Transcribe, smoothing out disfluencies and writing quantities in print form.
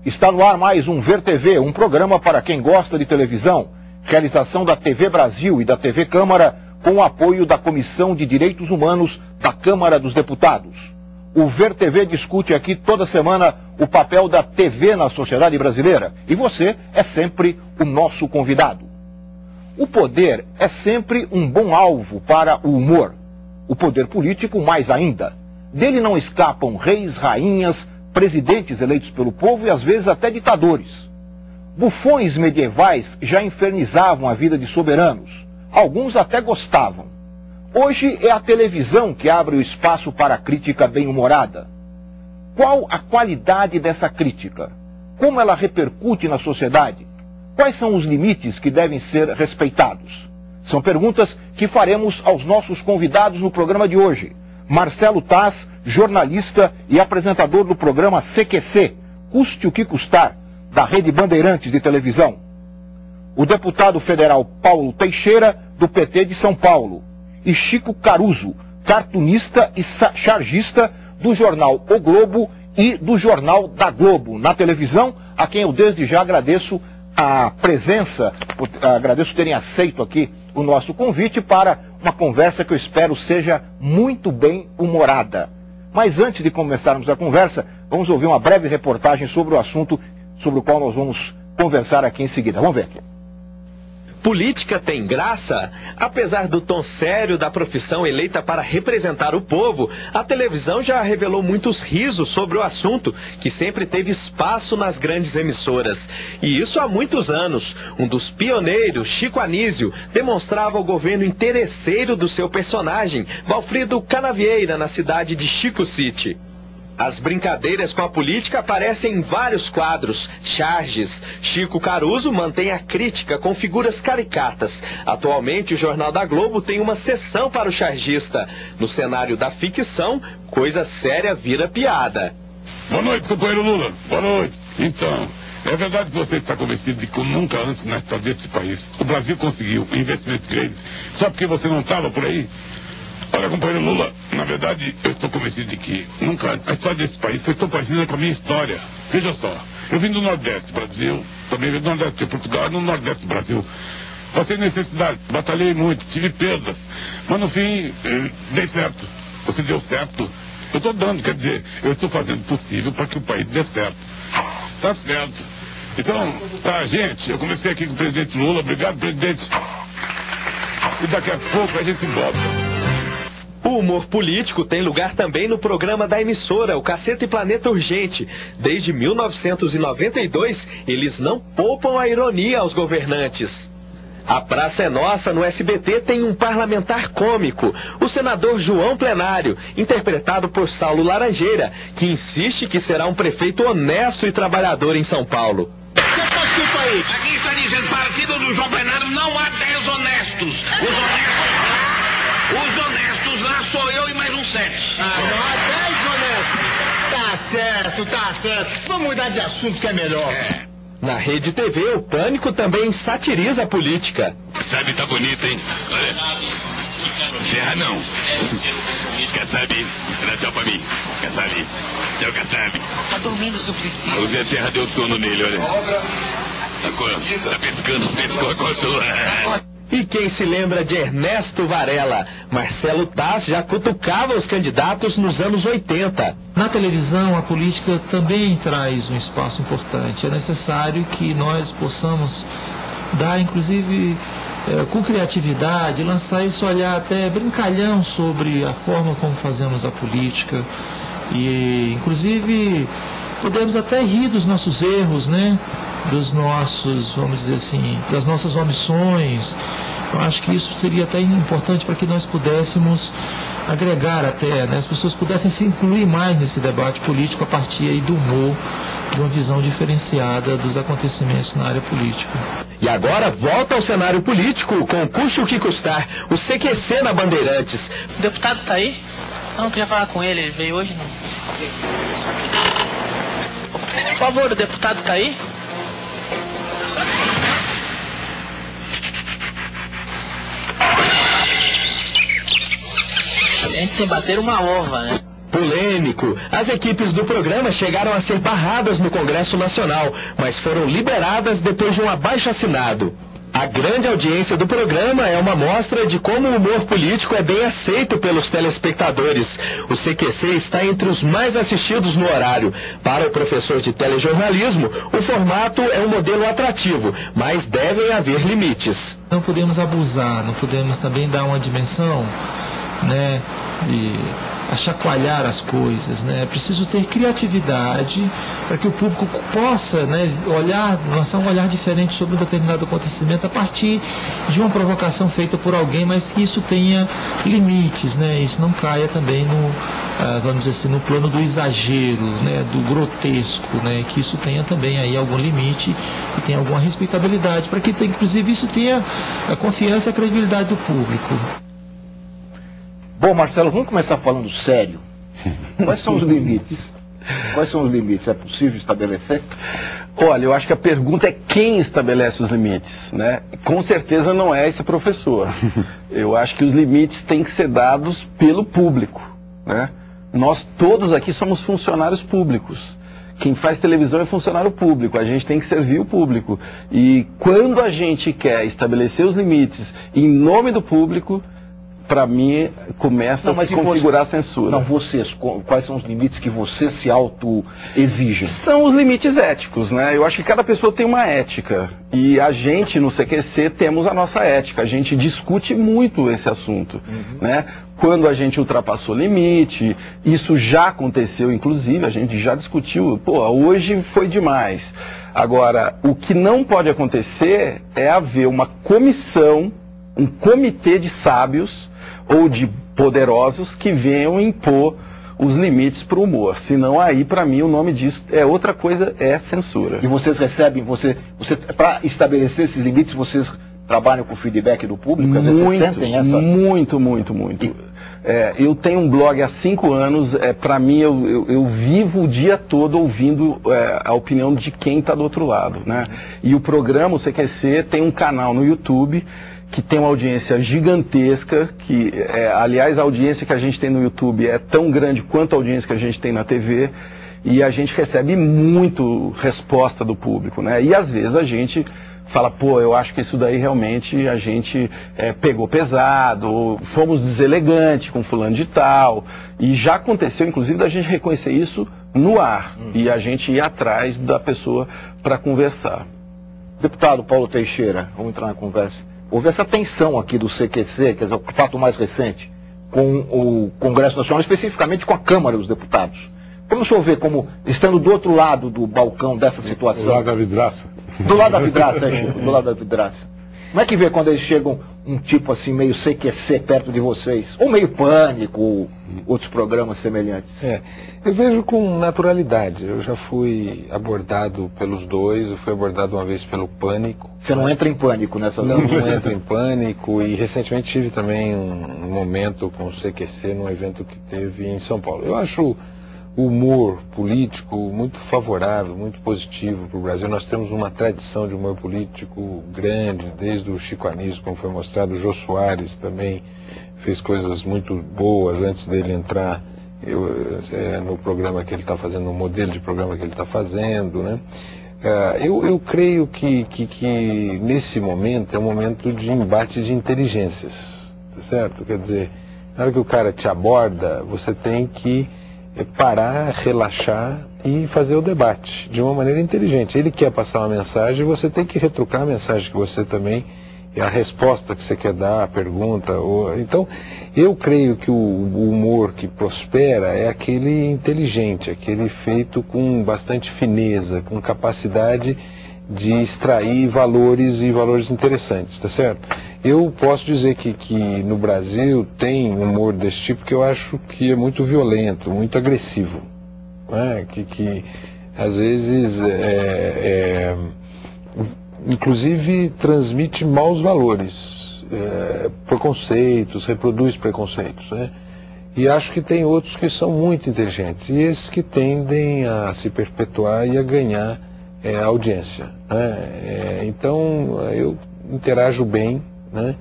Está no ar mais um Ver TV, um programa para quem gosta de televisão, realização da TV Brasil e da TV Câmara, com o apoio da Comissão de Direitos Humanos da Câmara dos Deputados. O Ver TV discute aqui toda semana o papel da TV na sociedade brasileira, e você é sempre o nosso convidado. O poder é sempre um bom alvo para o humor. O poder político mais ainda. Dele não escapam reis, rainhas, presidentes eleitos pelo povo e às vezes até ditadores. Bufões medievais já infernizavam a vida de soberanos. Alguns até gostavam. Hoje é a televisão que abre o espaço para a crítica bem-humorada. Qual a qualidade dessa crítica? Como ela repercute na sociedade? Quais são os limites que devem ser respeitados? São perguntas que faremos aos nossos convidados no programa de hoje. Marcelo Taz, jornalista e apresentador do programa CQC, Custe o que Custar, da Rede Bandeirantes de televisão. O deputado federal Paulo Teixeira, do PT de São Paulo. E Chico Caruso, cartunista e chargista do jornal O Globo e do Jornal da Globo, na televisão, a quem eu desde já agradeço a presença, agradeço terem aceito aqui o nosso convite para uma conversa que eu espero seja muito bem humorada. Mas antes de começarmos a conversa, vamos ouvir uma breve reportagem sobre o assunto sobre o qual nós vamos conversar aqui em seguida. Vamos ver aqui. Política tem graça? Apesar do tom sério da profissão eleita para representar o povo, a televisão já revelou muitos risos sobre o assunto, que sempre teve espaço nas grandes emissoras. E isso há muitos anos. Um dos pioneiros, Chico Anísio, demonstrava o governo interesseiro do seu personagem, Valfrido Canavieira, na cidade de Chico City. As brincadeiras com a política aparecem em vários quadros, charges. Chico Caruso mantém a crítica com figuras caricatas. Atualmente, o Jornal da Globo tem uma seção para o chargista. No cenário da ficção, coisa séria vira piada. Boa noite, companheiro Lula. Boa noite. Então, é verdade que você está convencido de que nunca antes na história desse país o Brasil conseguiu investimentos grandes só porque você não estava por aí? Olha, companheiro Lula, na verdade, eu estou convencido de que nunca antes a história desse país foi tão parecida com a minha história. Veja só, eu vim do Nordeste do Brasil, também vim do Nordeste de Portugal, no Nordeste do Brasil. Passei necessidade, batalhei muito, tive perdas, mas no fim, dei certo. Você deu certo. Eu estou dando, quer dizer, eu estou fazendo o possível para que o país dê certo. Tá certo. Então, tá, gente, eu comecei aqui com o presidente Lula, obrigado, presidente. E daqui a pouco a gente se volta. O humor político tem lugar também no programa da emissora, o Caceta e Planeta Urgente. Desde 1992, eles não poupam a ironia aos governantes. A Praça é Nossa, no SBT, tem um parlamentar cômico, o senador João Plenário, interpretado por Saulo Laranjeira, que insiste que será um prefeito honesto e trabalhador em São Paulo. Aqui está dizendo, partido do João Plenário, não há desonestos. Os honestos lá sou eu e mais um 7. Não há 10 honestos. Tá certo. Vamos mudar de assunto que é melhor. Na Rede TV, o Pânico também satiriza a política. Sabe, tá bonito, hein? Serra não. Kassab, dá tchau pra mim. Kassab. Tchau, Kassab. Tá dormindo, Suplicy. O Zé Serra deu sono nele, olha. Tá pescando, pescou, acordou. E quem se lembra de Ernesto Varela? Marcelo Taz já cutucava os candidatos nos anos 80. Na televisão, a política também traz um espaço importante. É necessário que nós possamos dar, inclusive, com criatividade, lançar esse olhar até brincalhão sobre a forma como fazemos a política. E, inclusive, podemos até rir dos nossos erros, né? Dos nossos, vamos dizer assim, das nossas omissões. Eu acho que isso seria até importante para que nós pudéssemos agregar até, né? As pessoas pudessem se incluir mais nesse debate político a partir aí do humor, de uma visão diferenciada dos acontecimentos na área política. E agora volta ao cenário político com Custe o que Custar, o CQC na Bandeirantes. O deputado tá aí? Não, eu queria falar com ele veio hoje não. Por favor, o deputado tá aí? A gente sem bater uma ova, né? Polêmico. As equipes do programa chegaram a ser barradas no Congresso Nacional, mas foram liberadas depois de um abaixo-assinado. A grande audiência do programa é uma mostra de como o humor político é bem aceito pelos telespectadores. O CQC está entre os mais assistidos no horário. Para o professor de telejornalismo, o formato é um modelo atrativo, mas devem haver limites. Não podemos abusar, não podemos também dar uma dimensão, né, de chacoalhar as coisas, né? É preciso ter criatividade para que o público possa, né, lançar um olhar diferente sobre um determinado acontecimento a partir de uma provocação feita por alguém, mas que isso tenha limites, né? Isso não caia também no, vamos dizer assim, no plano do exagero, né, do grotesco, né? Que isso tenha também aí algum limite e tenha alguma respeitabilidade, para que inclusive isso tenha a confiança e a credibilidade do público. Bom, Marcelo, vamos começar falando sério. Quais são os limites? Quais são os limites? É possível estabelecer? Olha, eu acho que a pergunta é quem estabelece os limites, né? Com certeza não é esse professor. Eu acho que os limites têm que ser dados pelo público, né? Nós todos aqui somos funcionários públicos. Quem faz televisão é funcionário público, a gente tem que servir o público. E quando a gente quer estabelecer os limites em nome do público, para mim, começa a se configurar a censura. Não, vocês, quais são os limites que vocês se auto-exigem? São os limites éticos, né? Eu acho que cada pessoa tem uma ética. E a gente, no CQC, temos a nossa ética. A gente discute muito esse assunto, né? Quando a gente ultrapassou o limite, isso já aconteceu, inclusive, a gente já discutiu, pô, hoje foi demais. Agora, o que não pode acontecer é haver uma comissão, um comitê de sábios ou de poderosos que venham impor os limites para o humor. Senão aí, para mim, o nome disso é outra coisa, é censura. E vocês recebem, para estabelecer esses limites, vocês trabalham com o feedback do público? Vocês sentem essa... Muito. Eu tenho um blog há 5 anos, para mim, eu vivo o dia todo ouvindo a opinião de quem está do outro lado, né? E o programa, o CQC, tem um canal no YouTube que tem uma audiência gigantesca, aliás, a audiência que a gente tem no YouTube é tão grande quanto a audiência que a gente tem na TV, e a gente recebe muito resposta do público, né? E às vezes a gente fala, pô, eu acho que isso daí realmente a gente pegou pesado, ou fomos deselegantes com fulano de tal, e já aconteceu, inclusive, da gente reconhecer isso no ar, e a gente ir atrás da pessoa para conversar. Deputado Paulo Teixeira, vamos entrar na conversa. Houve essa tensão aqui do CQC, quer dizer, o fato mais recente, com o Congresso Nacional, especificamente com a Câmara dos Deputados. Como o senhor vê, como estando do outro lado do balcão dessa situação? Do lado da vidraça. Do lado da vidraça, Chico, do lado da vidraça. Como é que vê quando eles chegam um tipo assim, meio CQC perto de vocês? Ou meio Pânico, ou outros programas semelhantes? Eu vejo com naturalidade. Eu já fui abordado pelos dois, eu fui abordado uma vez pelo Pânico. Você não entra em pânico nessa Não entro em pânico, e recentemente tive também um momento com o CQC num evento que teve em São Paulo. Eu acho o humor político muito favorável, muito positivo para o Brasil. Nós temos uma tradição de humor político grande, desde o Chico Anísio, como foi mostrado. O Jô Soares também fez coisas muito boas antes dele entrar no programa que ele está fazendo, no modelo de programa que ele está fazendo, né? Eu creio que nesse momento é um momento de embate de inteligências, tá certo? Quer dizer, na hora que o cara te aborda, você tem que parar, relaxar e fazer o debate de uma maneira inteligente. Ele quer passar uma mensagem, você tem que retrucar a mensagem que você também, a resposta que você quer dar, a pergunta. Então, eu creio que o humor que prospera é aquele inteligente, aquele feito com bastante fineza, com capacidade de extrair valores e valores interessantes, tá certo? Eu posso dizer que no Brasil tem humor desse tipo que eu acho que é muito violento, muito agressivo, né? Que às vezes inclusive transmite maus valores, preconceitos, reproduz preconceitos, né? E acho que tem outros que são muito inteligentes, e esses que tendem a se perpetuar e a ganhar audiência, né? Então eu interajo bem, né?